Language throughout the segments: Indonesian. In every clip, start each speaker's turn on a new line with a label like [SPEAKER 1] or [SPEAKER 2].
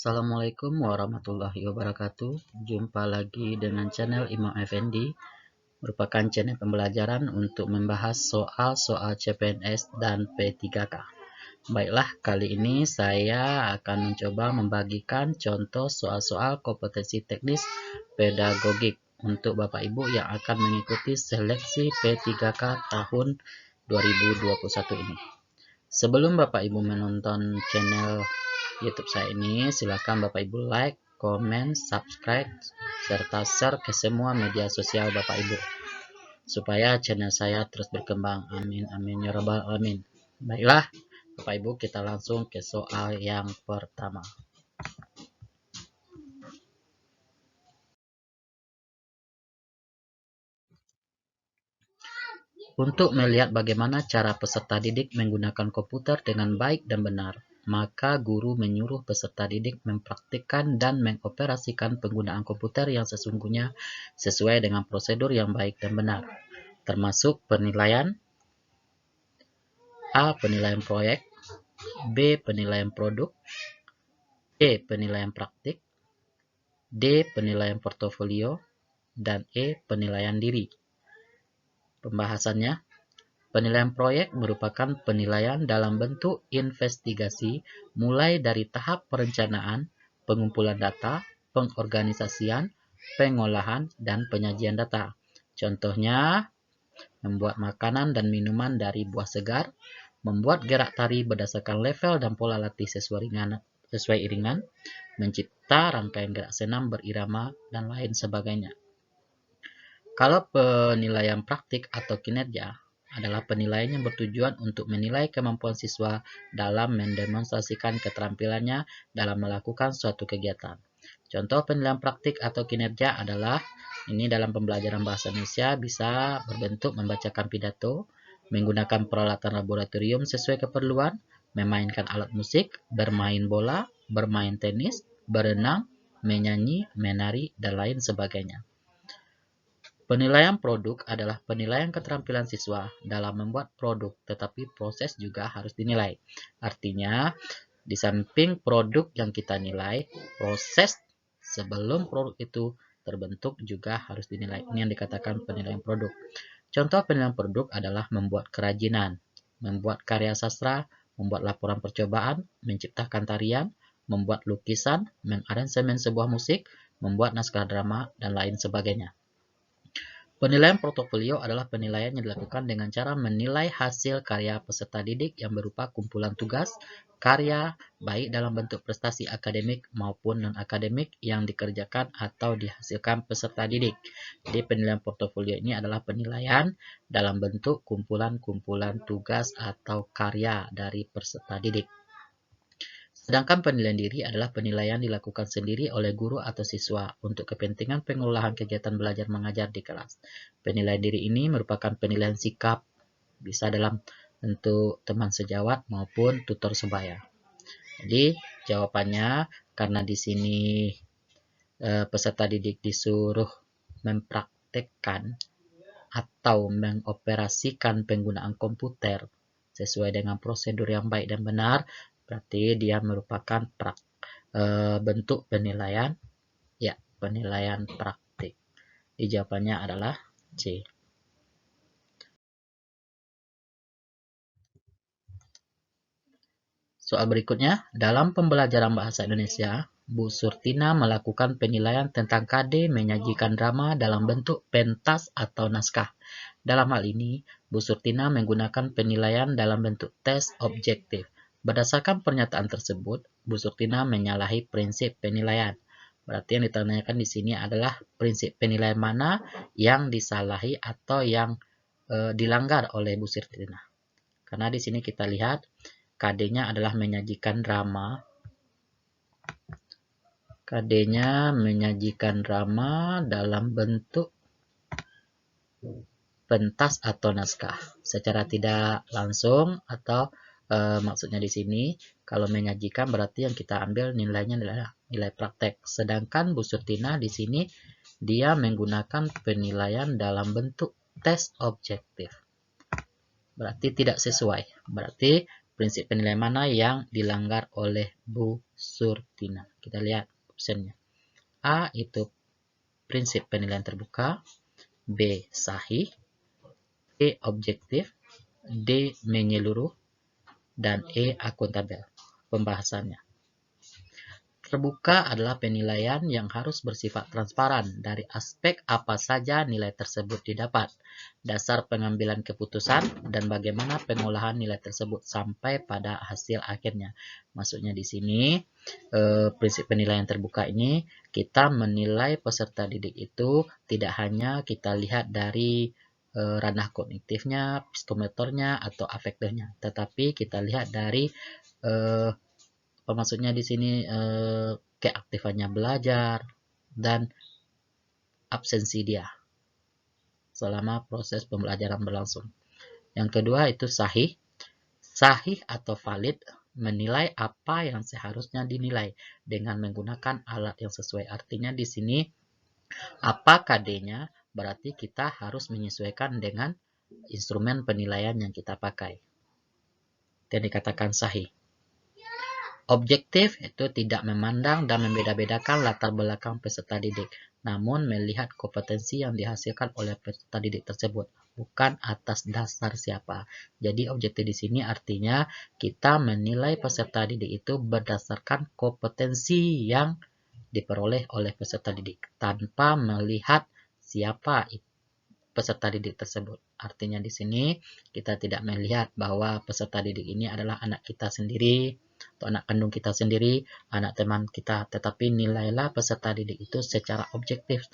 [SPEAKER 1] Assalamualaikum warahmatullahi wabarakatuh. Jumpa lagi dengan channel Imam Effendi, merupakan channel pembelajaran untuk membahas soal-soal CPNS dan P3K. Baiklah, kali ini saya akan mencoba membagikan contoh soal-soal kompetensi teknis pedagogik untuk Bapak Ibu yang akan mengikuti seleksi P3K tahun 2021 ini. Sebelum Bapak Ibu menonton channel YouTube saya ini, silakan Bapak Ibu like, komen, subscribe, serta share ke semua media sosial Bapak Ibu, supaya channel saya terus berkembang. Amin, amin, ya rabbal alamin. Baiklah, Bapak Ibu, kita langsung ke soal yang pertama. Untuk melihat bagaimana cara peserta didik menggunakan komputer dengan baik dan benar, maka guru menyuruh peserta didik mempraktikkan dan mengoperasikan penggunaan komputer yang sesungguhnya sesuai dengan prosedur yang baik dan benar, termasuk penilaian A. Penilaian proyek, B. Penilaian produk, C. Penilaian praktik, D. Penilaian portofolio, dan E. Penilaian diri. Pembahasannya, penilaian proyek merupakan penilaian dalam bentuk investigasi mulai dari tahap perencanaan, pengumpulan data, pengorganisasian, pengolahan, dan penyajian data. Contohnya, membuat makanan dan minuman dari buah segar, membuat gerak tari berdasarkan level dan pola latih sesuai iringan, mencipta rangkaian gerak senam berirama, dan lain sebagainya. Kalau penilaian praktik atau kinerja adalah penilaian yang bertujuan untuk menilai kemampuan siswa dalam mendemonstrasikan keterampilannya dalam melakukan suatu kegiatan. Contoh penilaian praktik atau kinerja adalah, ini dalam pembelajaran bahasa Indonesia bisa berbentuk membacakan pidato, menggunakan peralatan laboratorium sesuai keperluan, memainkan alat musik, bermain bola, bermain tenis, berenang, menyanyi, menari, dan lain sebagainya. Penilaian produk adalah penilaian keterampilan siswa dalam membuat produk, tetapi proses juga harus dinilai. Artinya, di samping produk yang kita nilai, proses sebelum produk itu terbentuk juga harus dinilai. Ini yang dikatakan penilaian produk. Contoh penilaian produk adalah membuat kerajinan, membuat karya sastra, membuat laporan percobaan, menciptakan tarian, membuat lukisan, mengaransemen sebuah musik, membuat naskah drama, dan lain sebagainya. Penilaian portofolio adalah penilaian yang dilakukan dengan cara menilai hasil karya peserta didik yang berupa kumpulan tugas, karya, baik dalam bentuk prestasi akademik maupun non-akademik yang dikerjakan atau dihasilkan peserta didik. Jadi penilaian portofolio ini adalah penilaian dalam bentuk kumpulan-kumpulan tugas atau karya dari peserta didik. Sedangkan penilaian diri adalah penilaian dilakukan sendiri oleh guru atau siswa untuk kepentingan pengelolaan kegiatan belajar mengajar di kelas. Penilaian diri ini merupakan penilaian sikap, bisa dalam bentuk teman sejawat maupun tutor sebaya. Jadi jawabannya, karena di sini peserta didik disuruh mempraktekkan atau mengoperasikan penggunaan komputer sesuai dengan prosedur yang baik dan benar, berarti dia merupakan bentuk penilaian, ya, penilaian praktik. Jawabannya adalah C. Soal berikutnya, dalam pembelajaran bahasa Indonesia, Bu Surtina melakukan penilaian tentang KD menyajikan drama dalam bentuk pentas atau naskah. Dalam hal ini, Bu Surtina menggunakan penilaian dalam bentuk tes objektif. Berdasarkan pernyataan tersebut, Bu Surtina menyalahi prinsip penilaian. Berarti yang ditanyakan di sini adalah prinsip penilaian mana yang disalahi atau yang dilanggar oleh Bu Surtina. Karena di sini kita lihat KD-nya adalah menyajikan drama. KD-nya menyajikan drama dalam bentuk pentas atau naskah. Secara tidak langsung atau maksudnya di sini kalau menyajikan berarti yang kita ambil nilainya adalah nilai praktek. Sedangkan Bu Surtina di sini dia menggunakan penilaian dalam bentuk tes objektif. Berarti tidak sesuai. Berarti prinsip penilaian mana yang dilanggar oleh Bu Surtina? Kita lihat optionnya. A itu prinsip penilaian terbuka, B sahih, C objektif, D menyeluruh, dan E akuntabel. Pembahasannya. Terbuka adalah penilaian yang harus bersifat transparan dari aspek apa saja nilai tersebut didapat, dasar pengambilan keputusan, dan bagaimana pengolahan nilai tersebut sampai pada hasil akhirnya. Maksudnya di sini, prinsip penilaian terbuka ini, kita menilai peserta didik itu tidak hanya kita lihat dari ranah kognitifnya, psikomotornya, atau afektifnya, tetapi kita lihat dari maksudnya di sini keaktifannya belajar dan absensi dia selama proses pembelajaran berlangsung. Yang kedua itu sahih. Sahih atau valid menilai apa yang seharusnya dinilai dengan menggunakan alat yang sesuai. Artinya di sini apa KD-nya berarti kita harus menyesuaikan dengan instrumen penilaian yang kita pakai. Dan dikatakan sahih. Objektif itu tidak memandang dan membeda-bedakan latar belakang peserta didik, namun melihat kompetensi yang dihasilkan oleh peserta didik tersebut, bukan atas dasar siapa. Jadi objektif di sini artinya kita menilai peserta didik itu berdasarkan kompetensi yang diperoleh oleh peserta didik, tanpa melihat siapa peserta didik tersebut. Artinya di sini kita tidak melihat bahwa peserta didik ini adalah anak kita sendiri, atau anak kandung kita sendiri, anak teman kita, tetapi nilailah peserta didik itu secara objektif.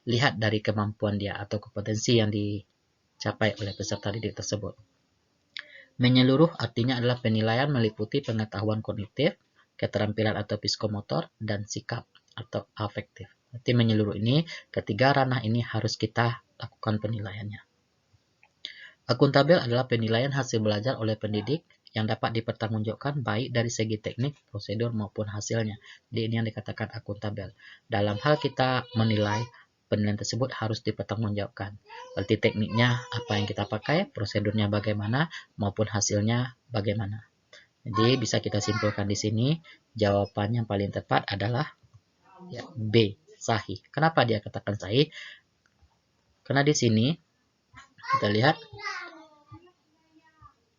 [SPEAKER 1] Lihat dari kemampuan dia atau kompetensi yang dicapai oleh peserta didik tersebut. Menyeluruh artinya adalah penilaian meliputi pengetahuan kognitif, keterampilan atau psikomotor, dan sikap atau afektif. Berarti menyeluruh ini, ketiga ranah ini harus kita lakukan penilaiannya. Akuntabel adalah penilaian hasil belajar oleh pendidik yang dapat dipertanggungjawabkan baik dari segi teknik, prosedur, maupun hasilnya. Jadi ini yang dikatakan akuntabel. Dalam hal kita menilai, penilaian tersebut harus dipertanggungjawabkan. Berarti tekniknya apa yang kita pakai, prosedurnya bagaimana, maupun hasilnya bagaimana. Jadi bisa kita simpulkan di sini, jawaban yang paling tepat adalah B, sahih. Kenapa dia katakan sahih? Karena di sini kita lihat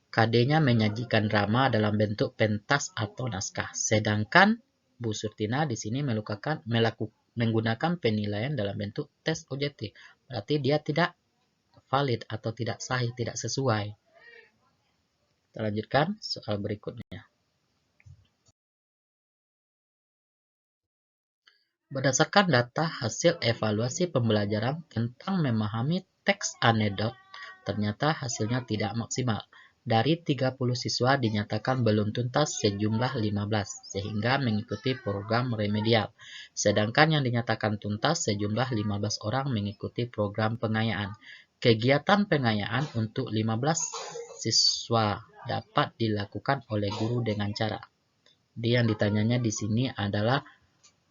[SPEAKER 1] KD-nya menyajikan drama dalam bentuk pentas atau naskah. Sedangkan Bu Surtina di sini menggunakan penilaian dalam bentuk tes objektif. Berarti dia tidak valid atau tidak sahih, tidak sesuai. Kita lanjutkan soal berikutnya. Berdasarkan data hasil evaluasi pembelajaran tentang memahami teks anekdot, ternyata hasilnya tidak maksimal. Dari 30 siswa dinyatakan belum tuntas sejumlah 15, sehingga mengikuti program remedial. Sedangkan yang dinyatakan tuntas sejumlah 15 orang mengikuti program pengayaan. Kegiatan pengayaan untuk 15 siswa dapat dilakukan oleh guru dengan cara. Yang ditanyanya di sini adalah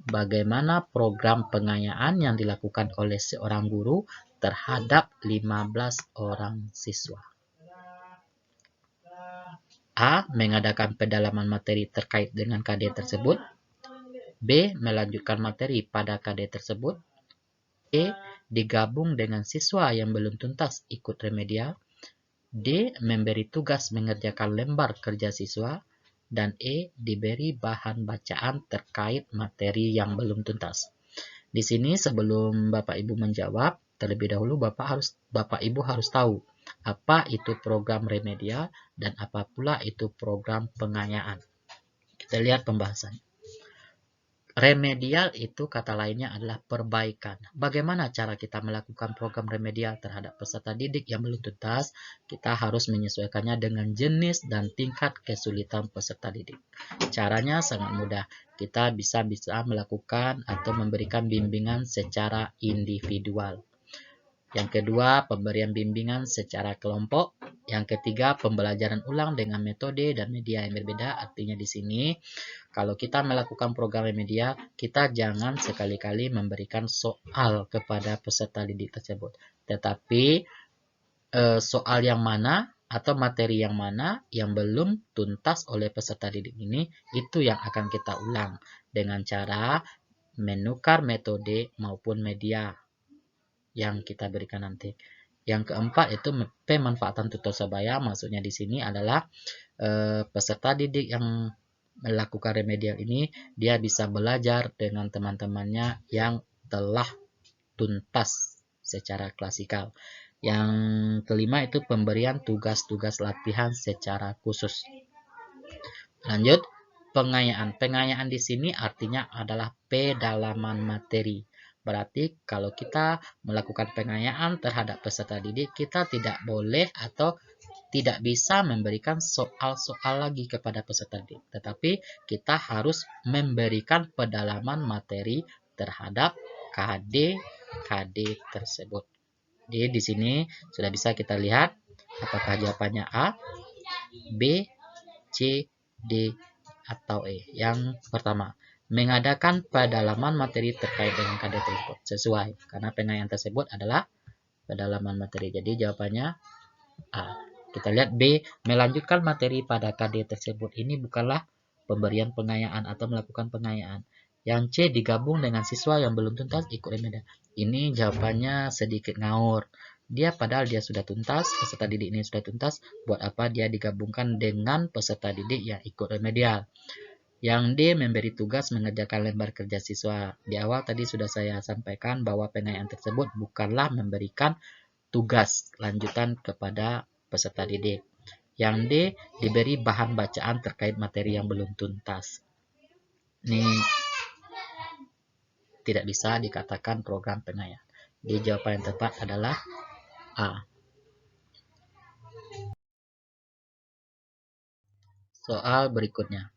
[SPEAKER 1] bagaimana program pengayaan yang dilakukan oleh seorang guru terhadap 15 orang siswa. A. Mengadakan pendalaman materi terkait dengan KD tersebut. B. Melanjutkan materi pada KD tersebut. E. Digabung dengan siswa yang belum tuntas ikut remedial. D. Memberi tugas mengerjakan lembar kerja siswa. Dan E. Diberi bahan bacaan terkait materi yang belum tuntas. Di sini sebelum Bapak Ibu menjawab, terlebih dahulu Bapak Ibu harus tahu apa itu program remedial dan apa pula itu program pengayaan. Kita lihat pembahasannya. Remedial itu kata lainnya adalah perbaikan. Bagaimana cara kita melakukan program remedial terhadap peserta didik yang belum tuntas? Kita harus menyesuaikannya dengan jenis dan tingkat kesulitan peserta didik. Caranya sangat mudah. Kita bisa melakukan atau memberikan bimbingan secara individual. Yang kedua, pemberian bimbingan secara kelompok. Yang ketiga, pembelajaran ulang dengan metode dan media yang berbeda. Artinya di sini, kalau kita melakukan program remedial, kita jangan sekali-kali memberikan soal kepada peserta didik tersebut. Tetapi, soal yang mana atau materi yang mana yang belum tuntas oleh peserta didik ini, itu yang akan kita ulang dengan cara menukar metode maupun media yang kita berikan nanti. Yang keempat itu pemanfaatan tutor sebaya. Maksudnya di sini adalah peserta didik yang melakukan remedial ini, dia bisa belajar dengan teman-temannya yang telah tuntas secara klasikal. Yang kelima itu pemberian tugas-tugas latihan secara khusus. Lanjut, pengayaan. Pengayaan di sini artinya adalah pedalaman materi. Berarti kalau kita melakukan pengayaan terhadap peserta didik, kita tidak boleh atau tidak bisa memberikan soal-soal lagi kepada peserta didik. Tetapi kita harus memberikan pedalaman materi terhadap KD tersebut. Jadi di sini sudah bisa kita lihat apakah jawabannya A, B, C, D, atau E. Yang pertama, mengadakan pedalaman materi terkait dengan KD tersebut. Sesuai, karena pengayaan tersebut adalah pedalaman materi. Jadi jawabannya A. Kita lihat B, melanjutkan materi pada KD tersebut. Ini bukanlah pemberian pengayaan atau melakukan pengayaan. Yang C, digabung dengan siswa yang belum tuntas ikut remedial. Ini jawabannya sedikit ngawur. Padahal dia sudah tuntas, peserta didik ini sudah tuntas, buat apa dia digabungkan dengan peserta didik yang ikut remedial. Yang D, memberi tugas mengerjakan lembar kerja siswa. Di awal tadi sudah saya sampaikan bahwa pengayaan tersebut bukanlah memberikan tugas lanjutan kepada peserta didik. Yang D, diberi bahan bacaan terkait materi yang belum tuntas. Ini tidak bisa dikatakan program pengayaan. Jadi jawaban yang tepat adalah A. Soal berikutnya.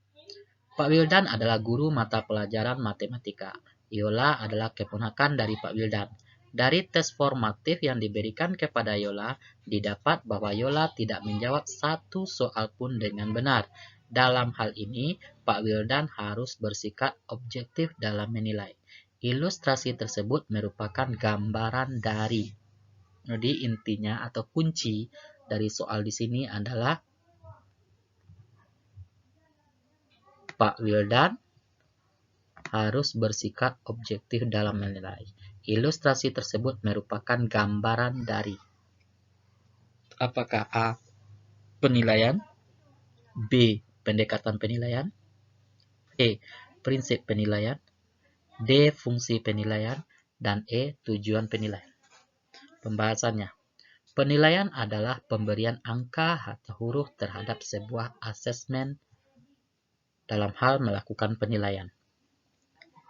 [SPEAKER 1] Pak Wildan adalah guru mata pelajaran matematika. Yola adalah keponakan dari Pak Wildan. Dari tes formatif yang diberikan kepada Yola, didapat bahwa Yola tidak menjawab satu soal pun dengan benar. Dalam hal ini, Pak Wildan harus bersikap objektif dalam menilai. Ilustrasi tersebut merupakan gambaran dari. Jadi intinya atau kunci dari soal di sini adalah Pak Wildan harus bersikap objektif dalam menilai. Ilustrasi tersebut merupakan gambaran dari. Apakah A, penilaian, B, pendekatan penilaian, C, prinsip penilaian, D, fungsi penilaian, dan E, tujuan penilaian. Pembahasannya. Penilaian adalah pemberian angka atau huruf terhadap sebuah asesmen dalam hal melakukan penilaian.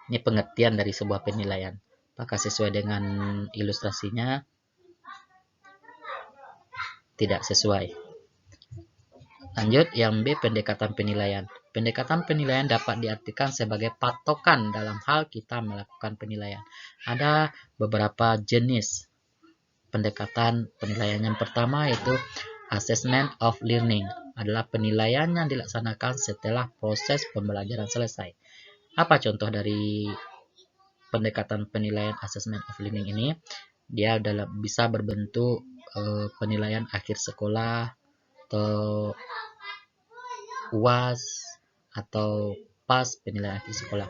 [SPEAKER 1] Ini pengertian dari sebuah penilaian. Apakah sesuai dengan ilustrasinya? Tidak sesuai. Lanjut, yang B, pendekatan penilaian. Pendekatan penilaian dapat diartikan sebagai patokan dalam hal kita melakukan penilaian. Ada beberapa jenis pendekatan penilaian. Yang pertama yaitu assessment of learning. Adalah penilaian yang dilaksanakan setelah proses pembelajaran selesai. Apa contoh dari pendekatan penilaian assessment of learning ini? Dia bisa berbentuk penilaian akhir sekolah, atau UAS, atau PAS, penilaian akhir sekolah.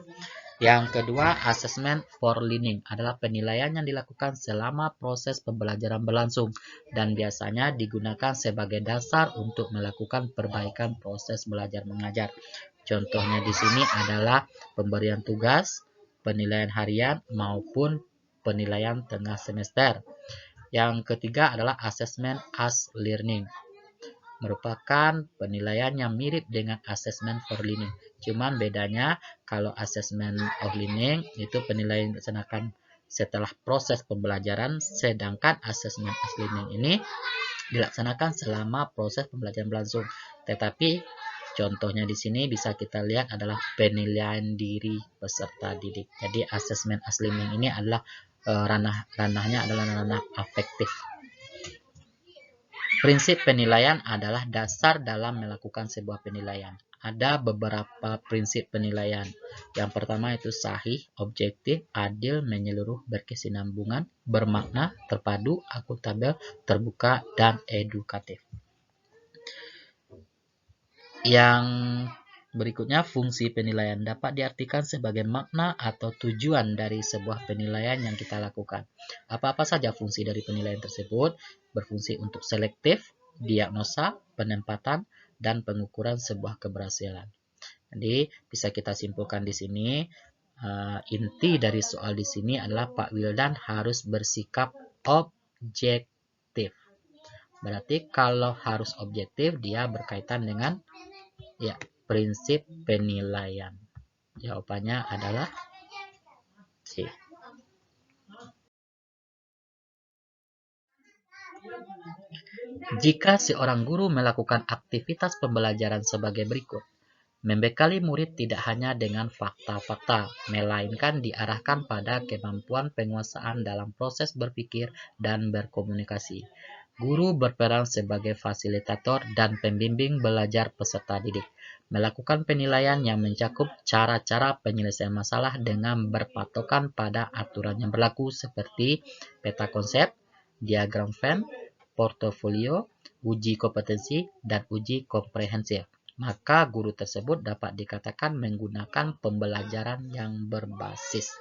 [SPEAKER 1] Yang kedua, assessment for learning adalah penilaian yang dilakukan selama proses pembelajaran berlangsung dan biasanya digunakan sebagai dasar untuk melakukan perbaikan proses belajar mengajar. Contohnya di sini adalah pemberian tugas, penilaian harian maupun penilaian tengah semester. Yang ketiga adalah assessment as learning. Merupakan penilaian yang mirip dengan assessment for learning. Cuman bedanya kalau assessment of learning itu penilaian dilaksanakan setelah proses pembelajaran, sedangkan assessment as learning ini dilaksanakan selama proses pembelajaran berlangsung. Tetapi contohnya di sini bisa kita lihat adalah penilaian diri peserta didik. Jadi assessment as learning ini adalah ranahnya adalah ranah afektif. Prinsip penilaian adalah dasar dalam melakukan sebuah penilaian. Ada beberapa prinsip penilaian. Yang pertama itu sahih, objektif, adil, menyeluruh, berkesinambungan, bermakna, terpadu, akuntabel, terbuka, dan edukatif. Yang berikutnya, fungsi penilaian dapat diartikan sebagai makna atau tujuan dari sebuah penilaian yang kita lakukan. Apa-apa saja fungsi dari penilaian tersebut? Berfungsi untuk selektif, diagnosa, penempatan, dan pengukuran sebuah keberhasilan. Jadi bisa kita simpulkan di sini, inti dari soal di sini adalah Pak Wildan harus bersikap objektif. Berarti kalau harus objektif, dia berkaitan dengan prinsip penilaian. Jawabannya adalah C. Jika seorang guru melakukan aktivitas pembelajaran sebagai berikut, membekali murid tidak hanya dengan fakta-fakta, melainkan diarahkan pada kemampuan penguasaan dalam proses berpikir dan berkomunikasi. Guru berperan sebagai fasilitator dan pembimbing belajar peserta didik, melakukan penilaian yang mencakup cara-cara penyelesaian masalah dengan berpatokan pada aturan yang berlaku seperti peta konsep, diagram Venn, portofolio, uji kompetensi, dan uji komprehensif. Maka guru tersebut dapat dikatakan menggunakan pembelajaran yang berbasis.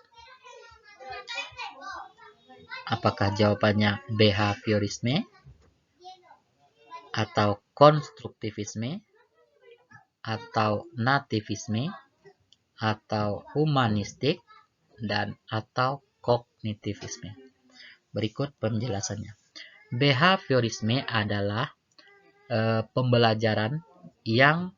[SPEAKER 1] Apakah jawabannya behaviorisme, atau konstruktivisme, atau nativisme, atau humanistik, dan atau kognitivisme? Berikut penjelasannya. Behaviorisme adalah pembelajaran yang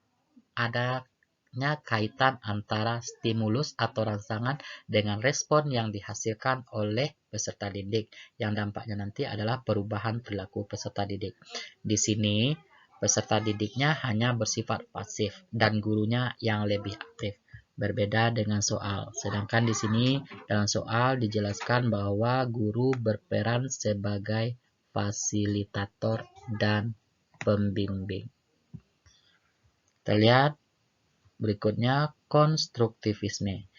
[SPEAKER 1] adanya kaitan antara stimulus atau rangsangan dengan respon yang dihasilkan oleh peserta didik, yang dampaknya nanti adalah perubahan perilaku peserta didik. Di sini peserta didiknya hanya bersifat pasif dan gurunya yang lebih aktif. Berbeda dengan soal. Sedangkan di sini dalam soal dijelaskan bahwa guru berperan sebagai fasilitator dan pembimbing. Kita lihat berikutnya, konstruktivisme.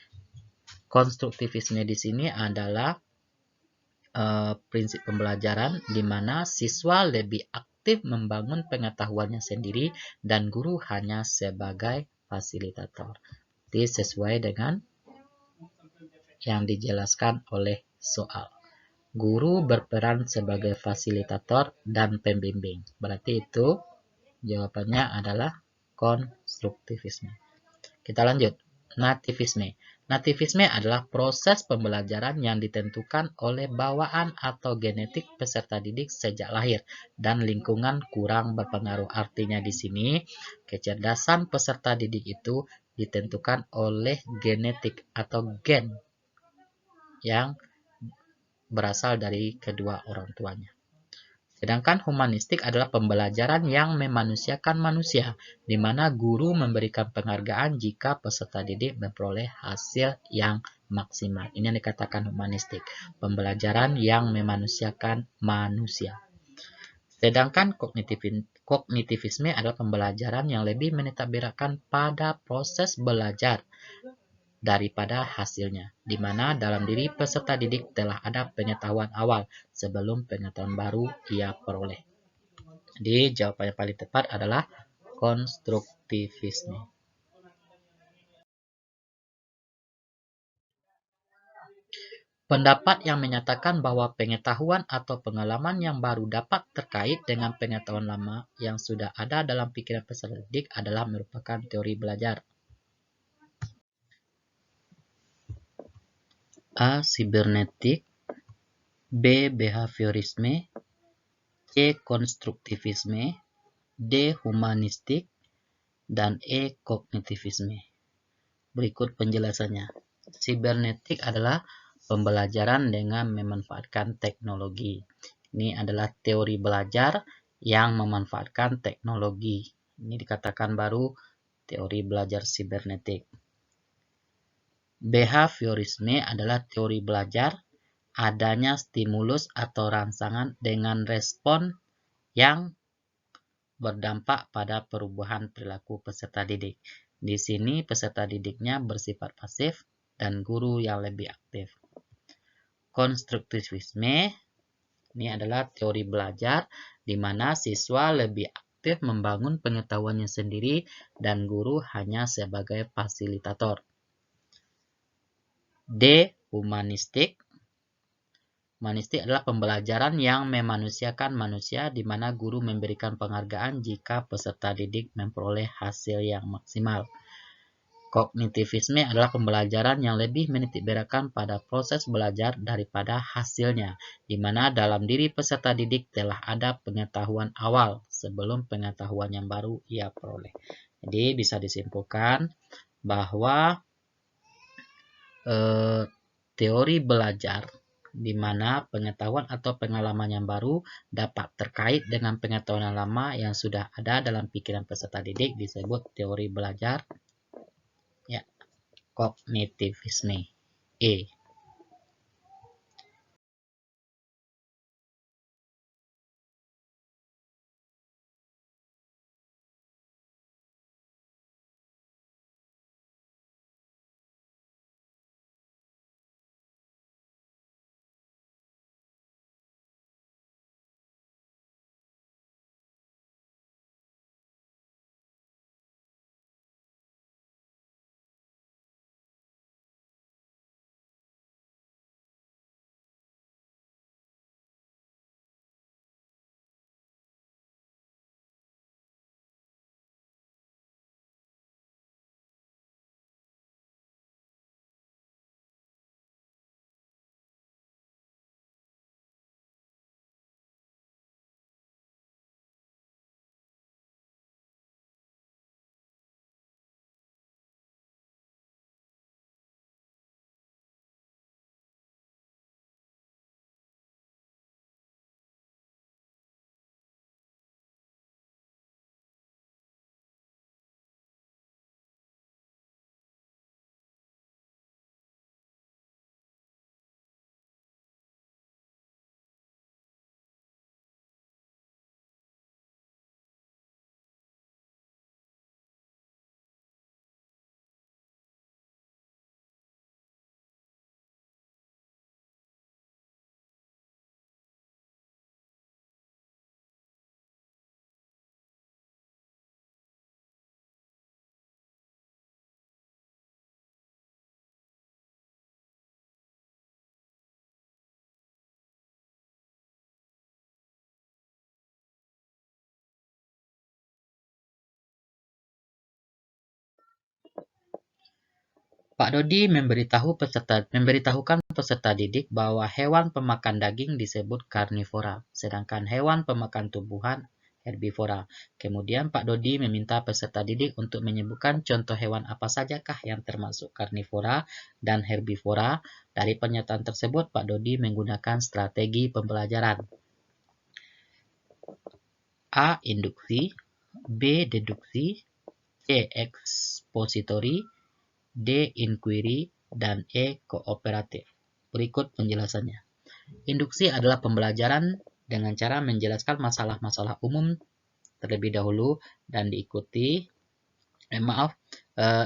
[SPEAKER 1] Konstruktivisme di sini adalah prinsip pembelajaran di mana siswa lebih aktif membangun pengetahuannya sendiri dan guru hanya sebagai fasilitator. Jadi sesuai dengan yang dijelaskan oleh soal. Guru berperan sebagai fasilitator dan pembimbing. Berarti itu jawabannya adalah konstruktivisme. Kita lanjut. Nativisme. Nativisme adalah proses pembelajaran yang ditentukan oleh bawaan atau genetik peserta didik sejak lahir dan lingkungan kurang berpengaruh. Artinya di sini kecerdasan peserta didik itu ditentukan oleh genetik atau gen yang berasal dari kedua orang tuanya. Sedangkan humanistik adalah pembelajaran yang memanusiakan manusia, di mana guru memberikan penghargaan jika peserta didik memperoleh hasil yang maksimal. Ini yang dikatakan humanistik, pembelajaran yang memanusiakan manusia. Sedangkan kognitivisme adalah pembelajaran yang lebih menitikberatkan pada proses belajar daripada hasilnya, di mana dalam diri peserta didik telah ada pengetahuan awal sebelum pengetahuan baru ia peroleh. Jadi jawaban yang paling tepat adalah konstruktivisme. Pendapat yang menyatakan bahwa pengetahuan atau pengalaman yang baru dapat terkait dengan pengetahuan lama yang sudah ada dalam pikiran peserta didik adalah merupakan teori belajar. A. Sibernetik, B. Behaviorisme, C. Konstruktivisme, D. Humanistik, dan E. Kognitivisme. Berikut penjelasannya. Sibernetik adalah pembelajaran dengan memanfaatkan teknologi. Ini adalah teori belajar yang memanfaatkan teknologi. Ini dikatakan baru teori belajar sibernetik. Behaviorisme adalah teori belajar adanya stimulus atau rangsangan dengan respon yang berdampak pada perubahan perilaku peserta didik. Di sini peserta didiknya bersifat pasif dan guru yang lebih aktif. Konstruktivisme ini adalah teori belajar di mana siswa lebih aktif membangun pengetahuannya sendiri dan guru hanya sebagai fasilitator. D. Humanistik. Humanistik adalah pembelajaran yang memanusiakan manusia di mana guru memberikan penghargaan jika peserta didik memperoleh hasil yang maksimal. Kognitivisme adalah pembelajaran yang lebih menitikberatkan pada proses belajar daripada hasilnya, di mana dalam diri peserta didik telah ada pengetahuan awal sebelum pengetahuan yang baru ia peroleh. Jadi bisa disimpulkan bahwa teori belajar di mana pengetahuan atau pengalaman yang baru dapat terkait dengan pengetahuan yang lama yang sudah ada dalam pikiran peserta didik disebut teori belajar. Ya, kognitivisme. E. Pak Dodi memberitahukan peserta didik bahwa hewan pemakan daging disebut karnivora, sedangkan hewan pemakan tumbuhan herbivora. Kemudian Pak Dodi meminta peserta didik untuk menyebutkan contoh hewan apa sajakah yang termasuk karnivora dan herbivora. Dari pernyataan tersebut, Pak Dodi menggunakan strategi pembelajaran. A. Induksi, B. Deduksi, C. Ekspositori, D. Inquiry, dan E. Kooperatif. Berikut penjelasannya. Induksi adalah pembelajaran dengan cara menjelaskan masalah-masalah umum terlebih dahulu dan diikuti.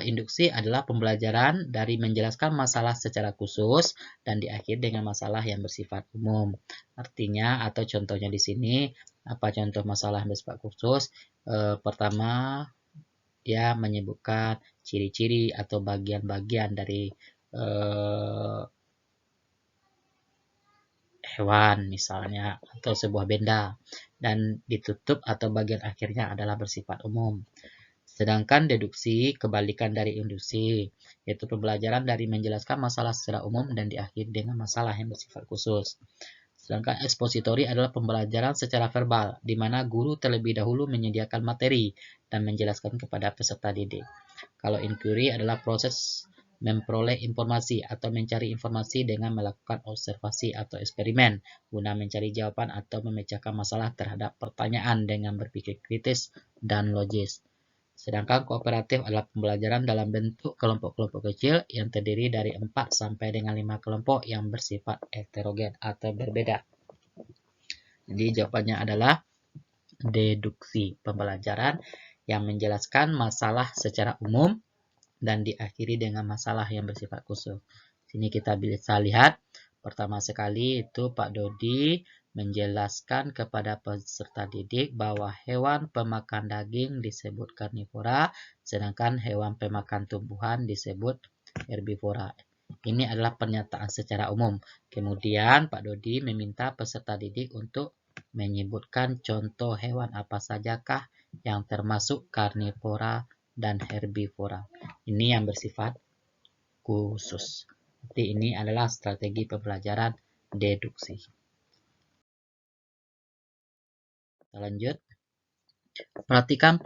[SPEAKER 1] Induksi adalah pembelajaran dari menjelaskan masalah secara khusus dan diakhiri dengan masalah yang bersifat umum. Artinya atau contohnya di sini, apa contoh masalah yang bersifat khusus? Pertama, dia menyebutkan ciri-ciri atau bagian-bagian dari hewan misalnya atau sebuah benda, dan ditutup atau bagian akhirnya adalah bersifat umum. Sedangkan deduksi kebalikan dari induksi, yaitu pembelajaran dari menjelaskan masalah secara umum dan diakhiri dengan masalah yang bersifat khusus. Sedangkan ekspositori adalah pembelajaran secara verbal, di mana guru terlebih dahulu menyediakan materi dan menjelaskan kepada peserta didik. Kalau inquiry adalah proses memperoleh informasi atau mencari informasi dengan melakukan observasi atau eksperimen, guna mencari jawaban atau memecahkan masalah terhadap pertanyaan dengan berpikir kritis dan logis. Sedangkan kooperatif adalah pembelajaran dalam bentuk kelompok-kelompok kecil yang terdiri dari 4 sampai dengan 5 kelompok yang bersifat heterogen atau berbeda. Jadi jawabannya adalah deduksi, pembelajaran yang menjelaskan masalah secara umum dan diakhiri dengan masalah yang bersifat khusus. Sini kita bisa lihat pertama sekali itu Pak Dodi menjelaskan kepada peserta didik bahwa hewan pemakan daging disebut karnivora, sedangkan hewan pemakan tumbuhan disebut herbivora. Ini adalah pernyataan secara umum. Kemudian Pak Dodi meminta peserta didik untuk menyebutkan contoh hewan apa sajakah yang termasuk karnivora dan herbivora. Ini yang bersifat khusus. Jadi ini adalah strategi pembelajaran deduksi. Kita lanjut. Perhatikan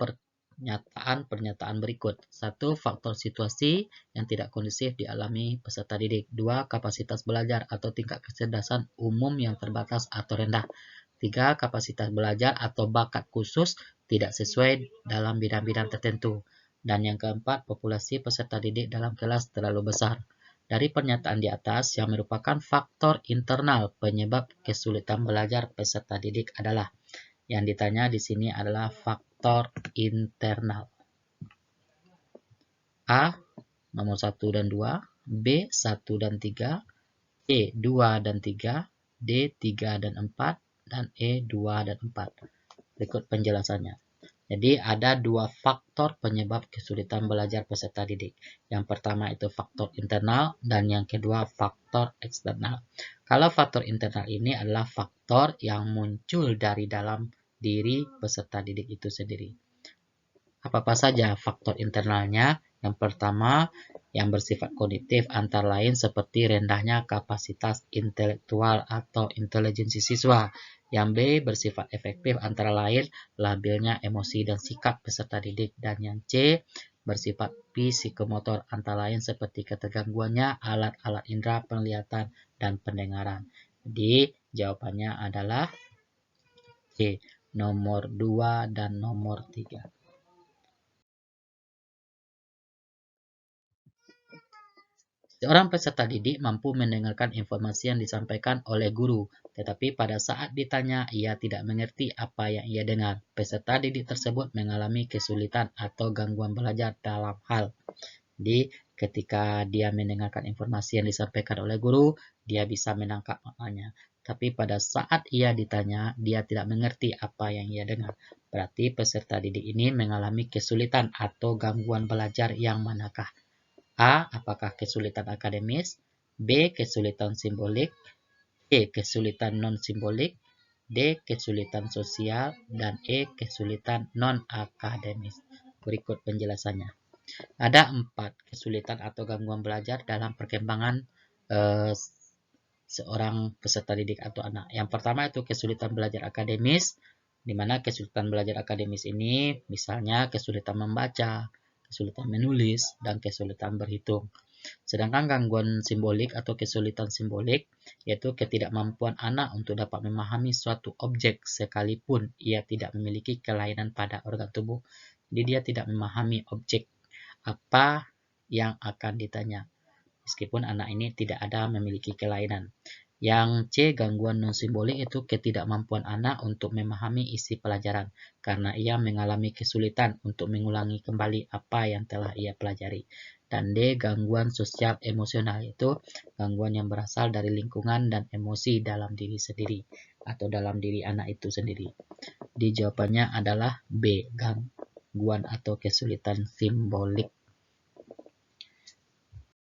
[SPEAKER 1] pernyataan berikut. 1. Faktor situasi yang tidak kondusif dialami peserta didik. 2. Kapasitas belajar atau tingkat kecerdasan umum yang terbatas atau rendah. 3. Kapasitas belajar atau bakat khusus tidak sesuai dalam bidang-bidang tertentu. Dan yang keempat, populasi peserta didik dalam kelas terlalu besar. Dari pernyataan di atas yang merupakan faktor internal penyebab kesulitan belajar peserta didik adalah yang ditanya di sini adalah faktor internal. A. Nomor 1 dan 2. B. 1 dan 3. C. 2 dan 3. D. 3 dan 4. Dan E. 2 dan 4. Berikut penjelasannya. Jadi ada dua faktor penyebab kesulitan belajar peserta didik. Yang pertama itu faktor internal dan yang kedua faktor eksternal. Kalau faktor internal ini adalah faktor yang muncul dari dalam diri peserta didik itu sendiri. Apa saja faktor internalnya? Yang pertama, yang bersifat kognitif antara lain seperti rendahnya kapasitas intelektual atau intelijensi siswa. Yang B bersifat efektif antara lain labilnya emosi dan sikap peserta didik. Dan yang C bersifat psikomotor antara lain seperti ketergangguannya alat-alat indera penglihatan dan pendengaran. Jadi jawabannya adalah C, nomor 2 dan nomor 3. Seorang peserta didik mampu mendengarkan informasi yang disampaikan oleh guru, tetapi pada saat ditanya ia tidak mengerti apa yang ia dengar. Peserta didik tersebut mengalami kesulitan atau gangguan belajar dalam hal. Jadi, ketika dia mendengarkan informasi yang disampaikan oleh guru, dia bisa menangkap maknanya. Tapi pada saat ia ditanya, dia tidak mengerti apa yang ia dengar. Berarti peserta didik ini mengalami kesulitan atau gangguan belajar yang manakah? A. Apakah kesulitan akademis? B. Kesulitan simbolik? C. Kesulitan non-simbolik? D. Kesulitan sosial? Dan E. Kesulitan non-akademis. Berikut penjelasannya. Ada 4 kesulitan atau gangguan belajar dalam perkembangan seorang peserta didik atau anak. Yang pertama itu kesulitan belajar akademis, di mana kesulitan belajar akademis ini misalnya kesulitan membaca, kesulitan menulis, dan kesulitan berhitung. Sedangkan gangguan simbolik atau kesulitan simbolik yaitu ketidakmampuan anak untuk dapat memahami suatu objek sekalipun ia tidak memiliki kelainan pada organ tubuh. Jadi dia tidak memahami objek apa yang akan ditanya. Meskipun anak ini tidak ada memiliki kelainan. Yang C, gangguan non-simbolik itu ketidakmampuan anak untuk memahami isi pelajaran karena ia mengalami kesulitan untuk mengulangi kembali apa yang telah ia pelajari. Dan D, gangguan sosial emosional itu gangguan yang berasal dari lingkungan dan emosi dalam diri sendiri atau dalam diri anak itu sendiri. Di jawabannya adalah B, gangguan atau kesulitan simbolik.